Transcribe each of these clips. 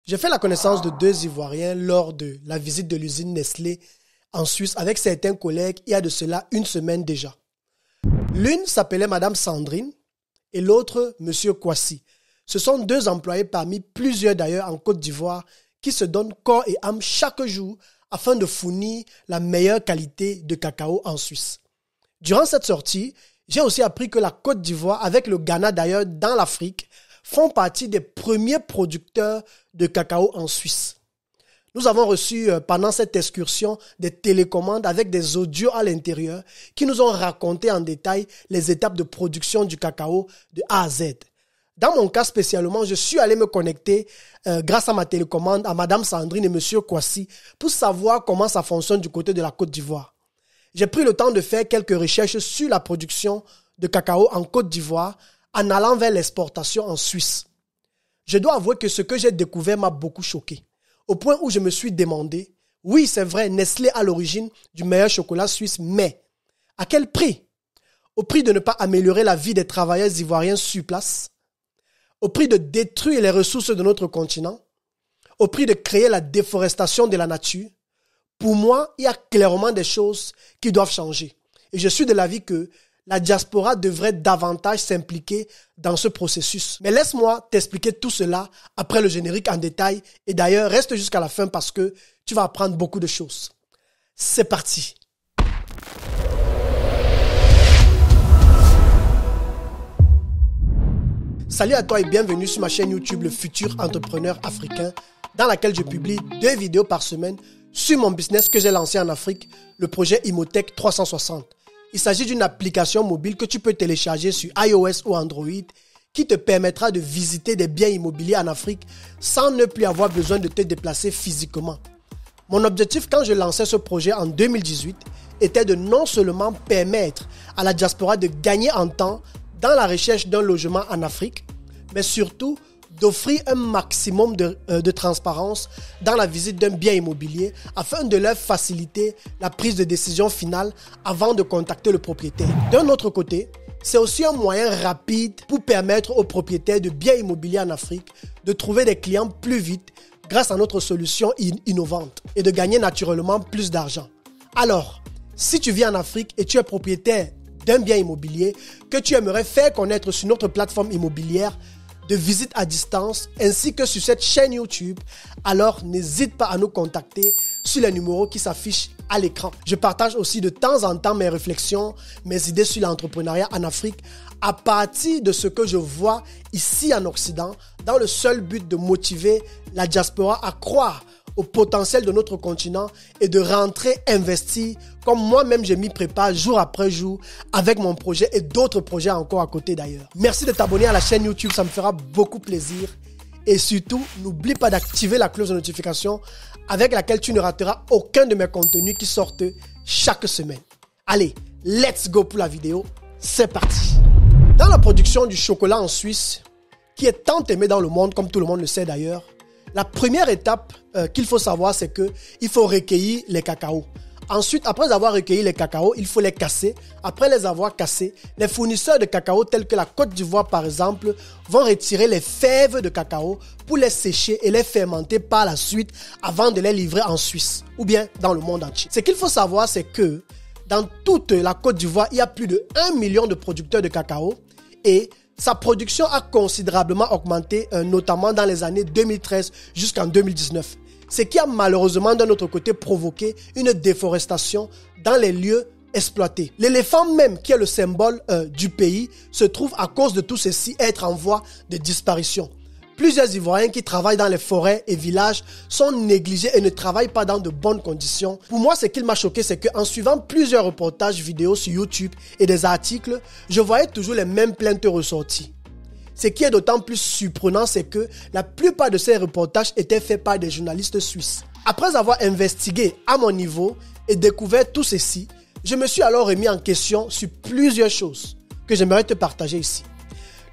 J'ai fait la connaissance de deux Ivoiriens lors de la visite de l'usine Nestlé en Suisse avec certains collègues il y a de cela une semaine déjà. L'une s'appelait Madame Sandrine et l'autre Monsieur Kwasi. Ce sont deux employés parmi plusieurs d'ailleurs en Côte d'Ivoire qui se donnent corps et âme chaque jour afin de fournir la meilleure qualité de cacao en Suisse. Durant cette sortie, j'ai aussi appris que la Côte d'Ivoire, avec le Ghana d'ailleurs dans l'Afrique, font partie des premiers producteurs de cacao en Suisse. Nous avons reçu pendant cette excursion des télécommandes avec des audios à l'intérieur qui nous ont raconté en détail les étapes de production du cacao de A à Z. Dans mon cas spécialement, je suis allé me connecter grâce à ma télécommande à Madame Sandrine et Monsieur Kwasi pour savoir comment ça fonctionne du côté de la Côte d'Ivoire. J'ai pris le temps de faire quelques recherches sur la production de cacao en Côte d'Ivoire en allant vers l'exportation en Suisse. Je dois avouer que ce que j'ai découvert m'a beaucoup choqué, au point où je me suis demandé, oui c'est vrai, Nestlé à l'origine du meilleur chocolat suisse, mais à quel prix? Au prix de ne pas améliorer la vie des travailleurs ivoiriens sur place? Au prix de détruire les ressources de notre continent? Au prix de créer la déforestation de la nature? Pour moi, il y a clairement des choses qui doivent changer. Et je suis de l'avis que la diaspora devrait davantage s'impliquer dans ce processus. Mais laisse-moi t'expliquer tout cela après le générique en détail. Et d'ailleurs, reste jusqu'à la fin parce que tu vas apprendre beaucoup de choses. C'est parti. Salut à toi et bienvenue sur ma chaîne YouTube Le Futur Entrepreneur Africain, dans laquelle je publie 2 vidéos par semaine sur mon business que j'ai lancé en Afrique, le projet Imotech 360. Il s'agit d'une application mobile que tu peux télécharger sur iOS ou Android qui te permettra de visiter des biens immobiliers en Afrique sans ne plus avoir besoin de te déplacer physiquement. Mon objectif quand je lançais ce projet en 2018 était de non seulement permettre à la diaspora de gagner en temps dans la recherche d'un logement en Afrique, mais surtout d'offrir un maximum de transparence dans la visite d'un bien immobilier afin de leur faciliter la prise de décision finale avant de contacter le propriétaire. D'un autre côté, c'est aussi un moyen rapide pour permettre aux propriétaires de biens immobiliers en Afrique de trouver des clients plus vite grâce à notre solution innovante et de gagner naturellement plus d'argent. Alors, si tu vis en Afrique et tu es propriétaire d'un bien immobilier que tu aimerais faire connaître sur notre plateforme immobilière de visite à distance ainsi que sur cette chaîne YouTube, alors n'hésite pas à nous contacter sur les numéros qui s'affichent à l'écran. Je partage aussi de temps en temps mes réflexions, mes idées sur l'entrepreneuriat en Afrique à partir de ce que je vois ici en Occident dans le seul but de motiver la diaspora à croire au potentiel de notre continent et de rentrer investir comme moi-même je m'y prépare jour après jour avec mon projet et d'autres projets encore à côté d'ailleurs. Merci de t'abonner à la chaîne YouTube, ça me fera beaucoup plaisir. Et surtout, n'oublie pas d'activer la cloche de notification avec laquelle tu ne rateras aucun de mes contenus qui sortent chaque semaine. Allez, let's go pour la vidéo, c'est parti. Dans la production du chocolat en Suisse, qui est tant aimé dans le monde, comme tout le monde le sait d'ailleurs, la première étape qu'il faut savoir, c'est qu'il faut recueillir les cacaos. Ensuite, après avoir recueilli les cacaos, il faut les casser. Après les avoir cassés, les fournisseurs de cacao tels que la Côte d'Ivoire par exemple vont retirer les fèves de cacao pour les sécher et les fermenter par la suite avant de les livrer en Suisse ou bien dans le monde entier. Ce qu'il faut savoir, c'est que dans toute la Côte d'Ivoire, il y a plus de 1 million de producteurs de cacao et sa production a considérablement augmenté, notamment dans les années 2013 jusqu'en 2019. Ce qui a malheureusement d'un autre côté provoqué une déforestation dans les lieux exploités. L'éléphant même, qui est le symbole du pays, se trouve à cause de tout ceci être en voie de disparition. Plusieurs Ivoiriens qui travaillent dans les forêts et villages sont négligés et ne travaillent pas dans de bonnes conditions. Pour moi, ce qui m'a choqué, c'est qu'en suivant plusieurs reportages vidéo sur YouTube et des articles, je voyais toujours les mêmes plaintes ressorties. Ce qui est d'autant plus surprenant, c'est que la plupart de ces reportages étaient faits par des journalistes suisses. Après avoir investigué à mon niveau et découvert tout ceci, je me suis alors remis en question sur plusieurs choses que j'aimerais te partager ici.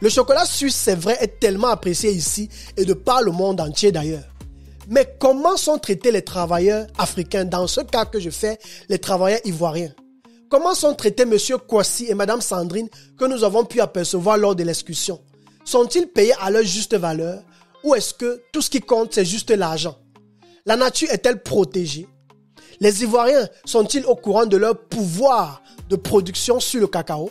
Le chocolat suisse, c'est vrai, est tellement apprécié ici et de par le monde entier d'ailleurs. Mais comment sont traités les travailleurs africains, dans ce cas que je fais, les travailleurs ivoiriens? Comment sont traités M. Kwasi et Mme Sandrine que nous avons pu apercevoir lors de l'excursion? Sont-ils payés à leur juste valeur Ou est-ce que tout ce qui compte, c'est juste l'argent? La nature est-elle protégée? Les Ivoiriens sont-ils au courant de leur pouvoir de production sur le cacao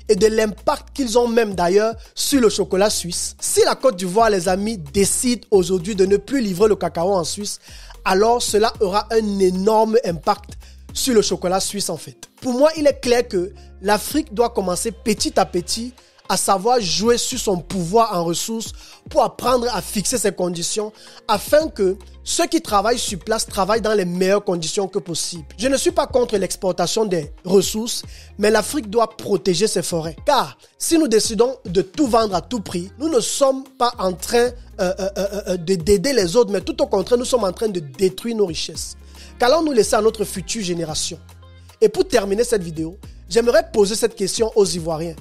et de l'impact qu'ils ont même d'ailleurs sur le chocolat suisse? Si la Côte d'Ivoire, les amis, décide aujourd'hui de ne plus livrer le cacao en Suisse, alors cela aura un énorme impact sur le chocolat suisse en fait. Pour moi, il est clair que l'Afrique doit commencer petit à petit à savoir jouer sur son pouvoir en ressources pour apprendre à fixer ses conditions afin que ceux qui travaillent sur place travaillent dans les meilleures conditions que possible. Je ne suis pas contre l'exportation des ressources, mais l'Afrique doit protéger ses forêts. Car si nous décidons de tout vendre à tout prix, nous ne sommes pas en train d'aider les autres, mais tout au contraire, nous sommes en train de détruire nos richesses. Qu'allons-nous laisser à notre future génération? Et pour terminer cette vidéo, j'aimerais poser cette question aux Ivoiriens.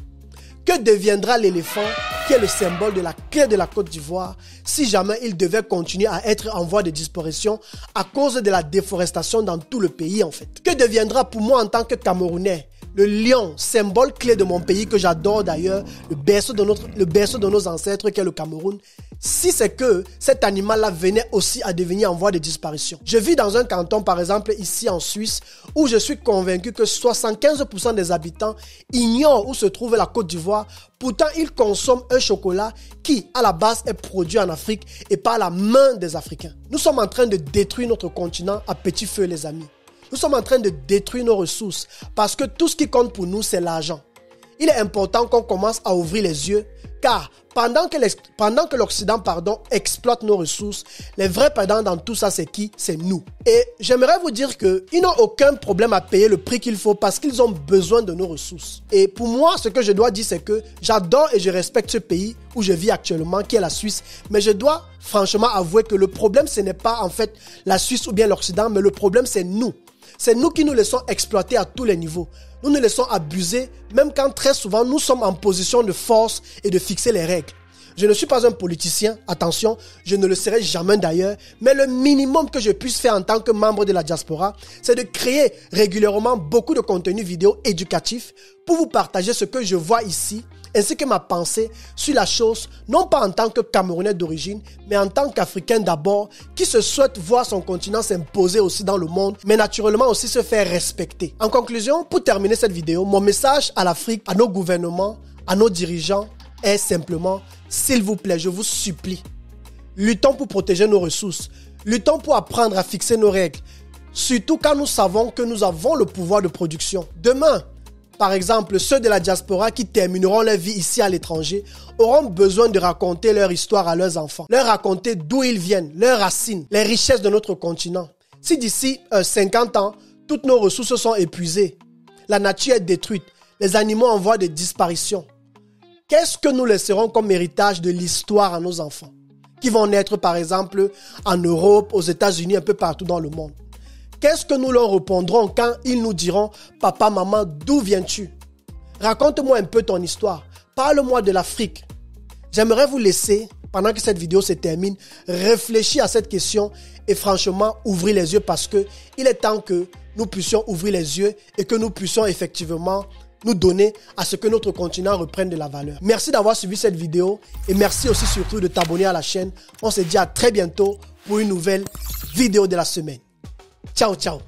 Que deviendra l'éléphant qui est le symbole de la clé de la Côte d'Ivoire si jamais il devait continuer à être en voie de disparition à cause de la déforestation dans tout le pays en fait? Que deviendra pour moi en tant que Camerounais le lion, symbole clé de mon pays que j'adore d'ailleurs, le berceau de nos ancêtres qui est le Cameroun, si c'est que cet animal-là venait aussi à devenir en voie de disparition? Je vis dans un canton, par exemple, ici en Suisse, où je suis convaincu que 75% des habitants ignorent où se trouve la Côte d'Ivoire. Pourtant, ils consomment un chocolat qui, à la base, est produit en Afrique et par la main des Africains. Nous sommes en train de détruire notre continent à petit feu, les amis. Nous sommes en train de détruire nos ressources parce que tout ce qui compte pour nous, c'est l'argent. Il est important qu'on commence à ouvrir les yeux car pendant que l'Occident exploite nos ressources, les vrais perdants dans tout ça, c'est qui? C'est nous. Et j'aimerais vous dire qu'ils n'ont aucun problème à payer le prix qu'il faut parce qu'ils ont besoin de nos ressources. Et pour moi, ce que je dois dire, c'est que j'adore et je respecte ce pays où je vis actuellement, qui est la Suisse. Mais je dois franchement avouer que le problème, ce n'est pas en fait la Suisse ou bien l'Occident, mais le problème, c'est nous. C'est nous qui nous laissons exploiter à tous les niveaux. Nous nous laissons abuser, même quand très souvent nous sommes en position de force et de fixer les règles. Je ne suis pas un politicien, attention, je ne le serai jamais d'ailleurs, mais le minimum que je puisse faire en tant que membre de la diaspora, c'est de créer régulièrement beaucoup de contenus vidéo éducatifs pour vous partager ce que je vois ici, ainsi que ma pensée sur la chose, non pas en tant que Camerounais d'origine, mais en tant qu'Africain d'abord, qui se souhaite voir son continent s'imposer aussi dans le monde, mais naturellement aussi se faire respecter. En conclusion, pour terminer cette vidéo, mon message à l'Afrique, à nos gouvernements, à nos dirigeants, est simplement, s'il vous plaît, je vous supplie, luttons pour protéger nos ressources, luttons pour apprendre à fixer nos règles, surtout quand nous savons que nous avons le pouvoir de production. Demain, par exemple, ceux de la diaspora qui termineront leur vie ici à l'étranger auront besoin de raconter leur histoire à leurs enfants, leur raconter d'où ils viennent, leurs racines, les richesses de notre continent. Si d'ici 50 ans, toutes nos ressources sont épuisées, la nature est détruite, les animaux en voie de disparition, qu'est-ce que nous laisserons comme héritage de l'histoire à nos enfants qui vont naître par exemple en Europe, aux États-Unis, un peu partout dans le monde? Qu'est-ce que nous leur répondrons quand ils nous diront « Papa, maman, d'où viens-tu? Raconte-moi un peu ton histoire. Parle-moi de l'Afrique. » J'aimerais vous laisser, pendant que cette vidéo se termine, réfléchir à cette question et franchement ouvrir les yeux parce que il est temps que nous puissions ouvrir les yeux et que nous puissions effectivement nous donner à ce que notre continent reprenne de la valeur. Merci d'avoir suivi cette vidéo et merci aussi surtout de t'abonner à la chaîne. On se dit à très bientôt pour une nouvelle vidéo de la semaine. Ciao, ciao.